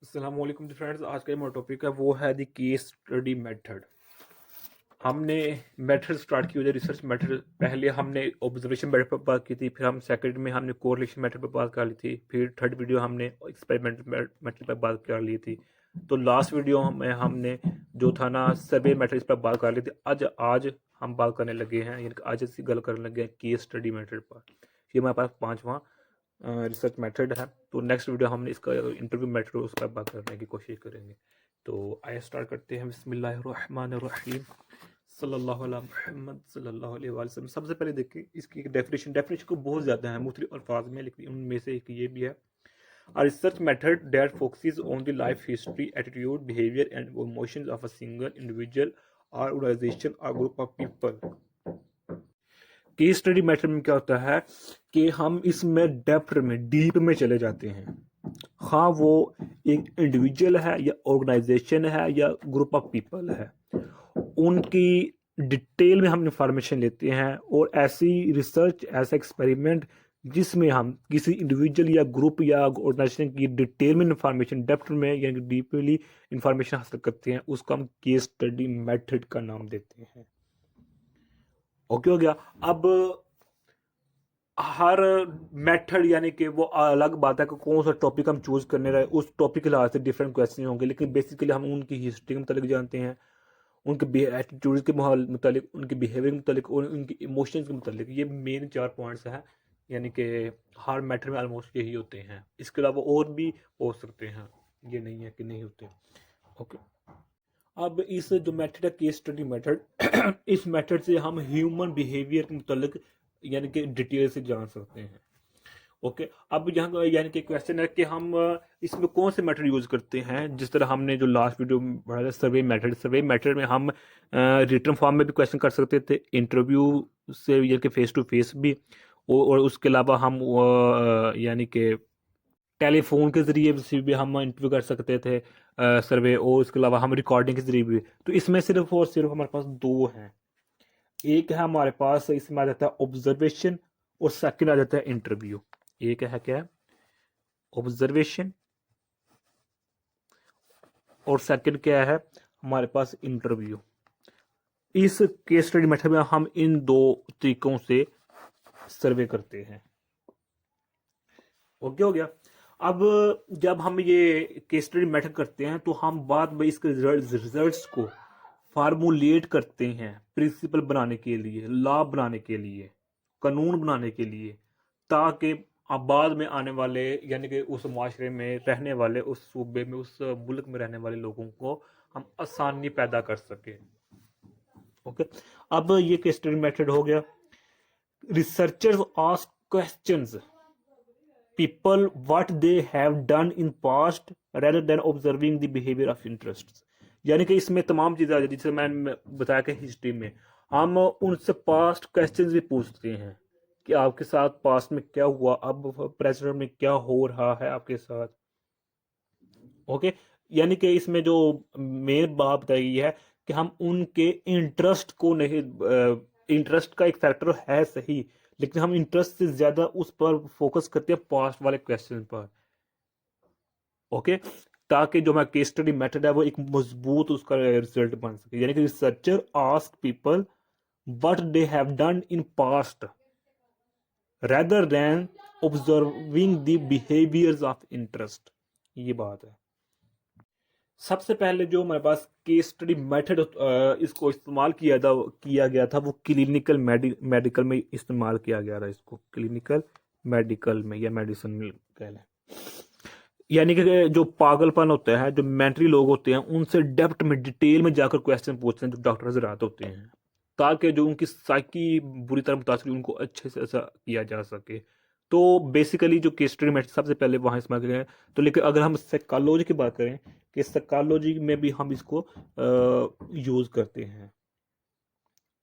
अस्सलाम वालेकुम फ्रेंड्स। आज का जो टॉपिक है वो है द केस स्टडी मेथड। हमने मेथड स्टार्ट की हुई है, रिसर्च मेथड। पहले हमने ऑब्जर्वेशन मेथड पर बात की थी, फिर हम सेकंड में हमने कोरिलेशन मेथड पर बात कर ली थी, फिर थर्ड वीडियो हमने एक्सपेरिमेंटल मेथड पर बात कर ली थी। तो लास्ट वीडियो में हमने जो था ना सर्वे मेथड, इस पर बात कर ली थी। आज आज हम बात करने लगे हैं, यानी कि आज ऐसी गल करने लगे हैं केस स्टडी मेथड पर। ये हमारे पास पांचवा रिसर्च मेथड है। तो नेक्स्ट वीडियो हम इसका इंटरव्यू मेथड उस पर बात करने की कोशिश करेंगे। तो आइए स्टार्ट करते हैं। बिस्मिल्लाहिर्रहमानिर्रहीम, सल्लल्लाहु अला मुहम्मद सल्लल्लाहु अलैहि वसल्लम। सबसे पहले देखिए इसकी एक डेफिनेशन को बहुत ज़्यादा है मुख्तलिफ अल्फाज में, लेकिन उनमें से एक ये भी है: A research method that focuses on the life history, attitude, behavior, and emotions of a single individual or organization or group of people. Case study method में क्या होता है कि हम इसमें डेप्थ में, डीप में चले जाते हैं। हाँ, वो एक इंडिविजुअल है या ऑर्गेनाइजेशन है या ग्रुप ऑफ पीपल है, उनकी डिटेल में हम इंफॉर्मेशन लेते हैं। और ऐसी रिसर्च, ऐसा एक्सपेरिमेंट जिसमें हम किसी इंडिविजुअल या ग्रुप या ऑर्गेनाइजेशन की डिटेल में इंफॉर्मेशन, डेप्थ में यानी डीपली इंफॉर्मेशन हासिल करते हैं, उसको हम केस स्टडी मेथड का नाम देते हैं। ओके हो गया। अब हर मेथड यानी कि वो अलग बात है कि कौन सा टॉपिक हम चूज करने रहे, उस टॉपिक के लिहाज से डिफरेंट क्वेश्चन होंगे, लेकिन बेसिकली हम उनकी हिस्ट्री के मतलब जानते हैं, उनके एटीट्यूड के मतलब, उनके बिहेवियर के मतलब और उनके इमोशंस के मतलब। ये मेन चार पॉइंट्स हैं, यानी कि हर मैटर में ऑलमोस्ट यही होते हैं। इसके अलावा और भी हो सकते हैं, ये नहीं है कि नहीं होते। ओके। अब इस जो मेथड है केस स्टडी मेथड इस मेथड से हम ह्यूमन बिहेवियर के मतलब यानी कि डिटेल से जान सकते हैं। ओके। अब यहाँ यानी कि क्वेश्चन है कि हम इसमें कौन से मेथड यूज करते हैं। जिस तरह हमने जो लास्ट वीडियो में पढ़ा था सर्वे मेथड में हम रिटर्न फॉर्म में भी क्वेश्चन कर सकते थे, इंटरव्यू से यानी कि फेस टू फेस भी, और उसके अलावा हम यानी कि टेलीफोन के जरिए से भी हम इंटरव्यू कर सकते थे सर्वे, और उसके अलावा हम रिकॉर्डिंग के जरिए भी। तो इसमें सिर्फ और सिर्फ हमारे पास दो हैं। एक है हमारे पास, इसमें आ जाता है ऑब्जर्वेशन, और सेकंड आ जाता है इंटरव्यू। एक है क्या है, ऑब्जर्वेशन, और सेकंड क्या है हमारे पास, इंटरव्यू। इस केस स्टडी मेथड में हम इन दो तरीकों से सर्वे करते हैं। ओके हो गया। अब जब हम ये केस स्टडी मेथड करते हैं तो हम बाद में इसके रिजल्ट्स को फार्मूलेट करते हैं प्रिंसिपल बनाने के लिए, लॉ बनाने के लिए, कानून बनाने के लिए, ताकि अब बाद में आने वाले यानी कि उस माशरे में रहने वाले, उस सूबे में, उस मुल्क में रहने वाले लोगों को हम आसानी पैदा कर सके। ओके। अब ये केस स्टडी मेथड हो गया। Researchers ask questions people what they have done in past rather than observing the behavior of interests। यानी कि इसमें तमाम चीजें आ जाती है, जैसे मैंने बताया कि हिस्ट्री में हम उनसे पास्ट क्वेश्चंस भी पूछते हैं कि आपके साथ पास्ट में क्या हुआ, अब प्रेजेंट में क्या हो रहा है आपके साथ। ओके। यानी कि इसमें जो मेन बात बताई गई है कि हम उनके इंटरेस्ट को नहीं, इंटरेस्ट का एक फैक्टर है सही, लेकिन हम इंटरेस्ट से ज्यादा उस पर फोकस करते हैं पास्ट वाले क्वेश्चन पर। ओके। ताकि जो हमारा केस स्टडी मेथड है वो एक मजबूत उसका रिजल्ट बन सके। यानी कि researcher ask people what they have done in past rather than observing the behaviours of interest. ये बात है। सबसे पहले जो हमारे पास केस स्टडी मेथड इसको इस्तेमाल किया गया था वो क्लिनिकल मेडिकल में इस्तेमाल किया गया था। इसको क्लिनिकल मेडिकल में या मेडिसिन में कह लें। यानी कि जो पागलपन होता है, जो मेंटली लोग होते हैं, उनसे डेप्थ में, डिटेल में जाकर क्वेश्चन पूछते हैं जो डॉक्टर हजरात होते हैं, ताकि जो उनकी साइकी बुरी तरह मुतासर उनको अच्छे से ऐसा किया जा सके। तो बेसिकली जो केस स्टडी मेथड सबसे पहले वहाँ इस्तेमाल किया गया। तो लेकिन अगर हम साइकोलॉजी की बात करें कि साइकोलॉजी में भी हम इसको यूज करते हैं।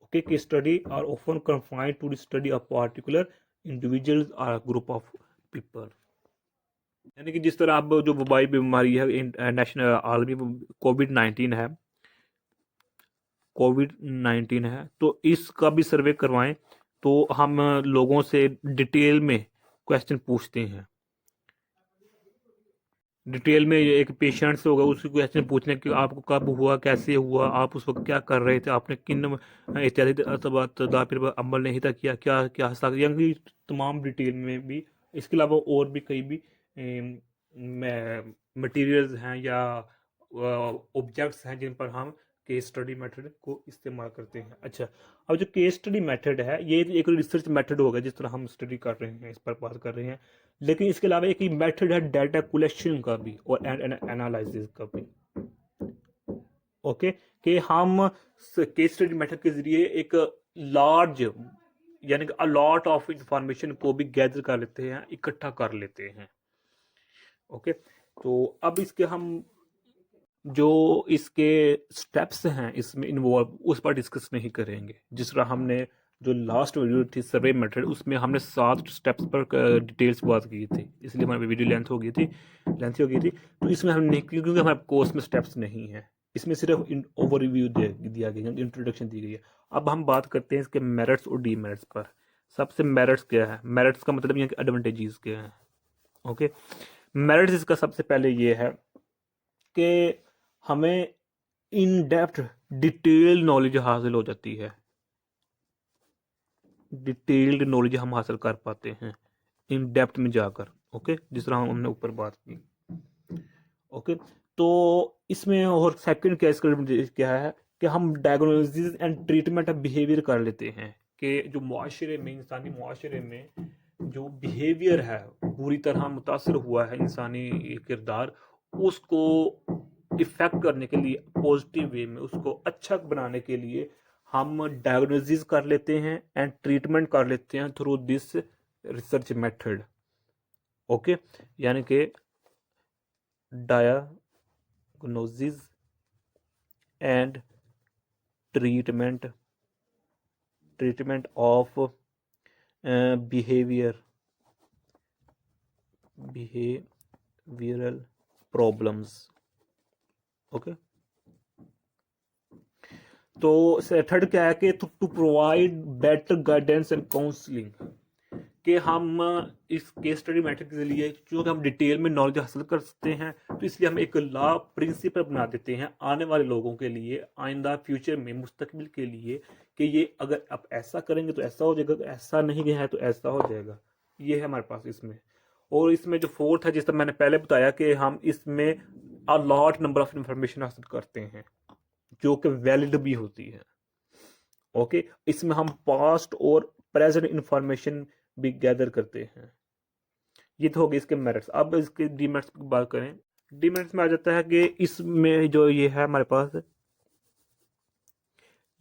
Okay. Case study are often confined to the study of particular individuals और ग्रुप ऑफ पीपल। यानी कि जिस तरह अब जो वबाई बीमारी है, नेशनल आलमी कोविड-19 है, कोविड-19 है, तो इसका भी सर्वे करवाएं तो हम लोगों से डिटेल में क्वेश्चन पूछते हैं। डिटेल में ये एक पेशेंट से होगा, उसकी क्वेश्चन पूछने कि आपको कब हुआ, कैसे हुआ, आप उस वक्त क्या कर रहे थे, आपने किन इत्यादि तदाबीर पर अमल नहीं था किया, क्या क्या यानी तमाम डिटेल में भी। इसके अलावा और भी कई भी मटेरियल्स हैं या ऑब्जेक्ट्स हैं जिन पर हम केस स्टडी मेथड को इस्तेमाल करते हैं। अच्छा, अब जो केस स्टडी मेथड है ये एक रिसर्च मेथड होगा, जिस तरह हम स्टडी कर रहे हैं, इस पर बात कर रहे हैं। लेकिन इसके अलावा एक मेथड है डाटा कलेक्शन का भी और एनालिसिस का भी। ओके, कि हम केस स्टडी मेथड के जरिए एक लार्ज यानी कि अलॉट ऑफ इंफॉर्मेशन को भी गैदर कर लेते हैं, इकट्ठा कर लेते हैं। ओके, तो अब इसके हम जो इसके स्टेप्स हैं इसमें इन्वॉल्व, उस पर डिस्कस नहीं करेंगे। जिस तरह हमने जो लास्ट वीडियो थी सर्वे मेथड, उसमें हमने 7 स्टेप्स पर डिटेल्स बात की थी, इसलिए हमारी वीडियो लेंथी हो गई थी। तो इसमें हम नहीं, क्योंकि हमारे कोर्स में स्टेप्स नहीं है, इसमें सिर्फ ओवरव्यू दिया गया, इंट्रोडक्शन दी गई है। अब हम बात करते हैं इसके मेरिट्स और डीमेरिट्स पर। सबसे मेरिट्स क्या है? मेरिट्स का मतलब ये कि एडवांटेजेस क्या है। ओके, मेरिट्स इसका सबसे पहले ये है कि हमें इन डेप्थ डिटेल नॉलेज हासिल हो जाती है, डिटेल्ड नॉलेज हम हासिल कर पाते हैं इन डेप्थ में जाकर। ओके, जिस तरह हमने ऊपर बात की। ओके, तो इसमें और सेकंड केस क्या है कि हम diagnosis and treatment of behaviour कर लेते हैं, कि जो मुआशरे में, इंसानी मुआशरे में जो बिहेवियर है बुरी तरह मुतासर हुआ है इंसानी किरदार, उसको इफेक्ट करने के लिए, पॉजिटिव वे में उसको अच्छा बनाने के लिए हम डायग्नोसिस कर लेते हैं एंड ट्रीटमेंट कर लेते हैं through this research method. Okay, यानी कि diagnosis and treatment of behavioural problems. Okay, तो थर्ड क्या है कि to provide better guidance and counselling, कि हम इस केस स्टडी मेथड के लिए क्योंकि हम डिटेल में नॉलेज हासिल कर सकते हैं, तो इसलिए हम एक लॉ प्रिंसिपल बना देते हैं आने वाले लोगों के लिए, आइंदा फ्यूचर में, मुस्तकबिल के लिए, कि ये अगर आप ऐसा करेंगे तो ऐसा हो जाएगा, तो ऐसा नहीं है तो ऐसा हो जाएगा। ये है हमारे पास इसमें। और इसमें जो फोर्थ है, जिस तरह मैंने पहले बताया कि हम इसमें अलॉट नंबर ऑफ इंफॉर्मेशन हासिल करते हैं जो कि वैलिड भी होती है। ओके, इसमें हम पास्ट और प्रेजेंट इंफॉर्मेशन भी गैदर करते हैं। ये तो हो गए इसके मेरिट्स। अब इसके डीमेरिट्स की बात करें, डीमेरिट्स में आ जाता है कि इसमें जो ये है हमारे पास,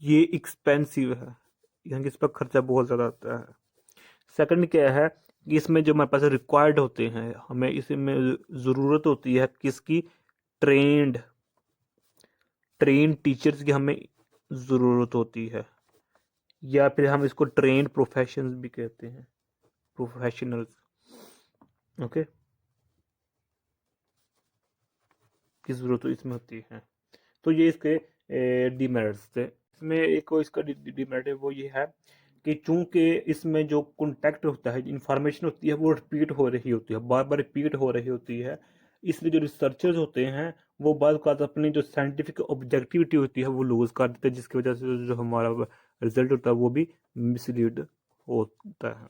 ये एक्सपेंसिव है, यानी कि इस पर खर्चा बहुत ज़्यादा आता है। सेकंड क्या है कि इसमें जो हमारे पास रिक्वायर्ड होते हैं, हमें इसमें ज़रूरत होती है किसकी? ट्रेंड टीचर्स की हमें ज़रूरत होती है, या फिर हम इसको ट्रेंड प्रोफेशनल्स भी कहते हैं, प्रोफेशनल्स। ओके, की ज़रूरत इसमें होती है। तो ये इसके डीमेरिट्स थे। इसमें एक और इसका डीमेरिट है, वो ये है कि चूंकि इसमें जो कॉन्टेक्ट होता है, इंफॉर्मेशन होती है, वो रिपीट हो रही होती है, बार बार रिपीट हो रही होती है, इसलिए जो रिसर्चर्स होते हैं वो बाद अपनी जो साइंटिफिक ऑब्जेक्टिविटी होती है वो लूज कर देते हैं, जिसकी वजह से जो हमारा रिजल्ट होता है वो भी मिसलीड होता है।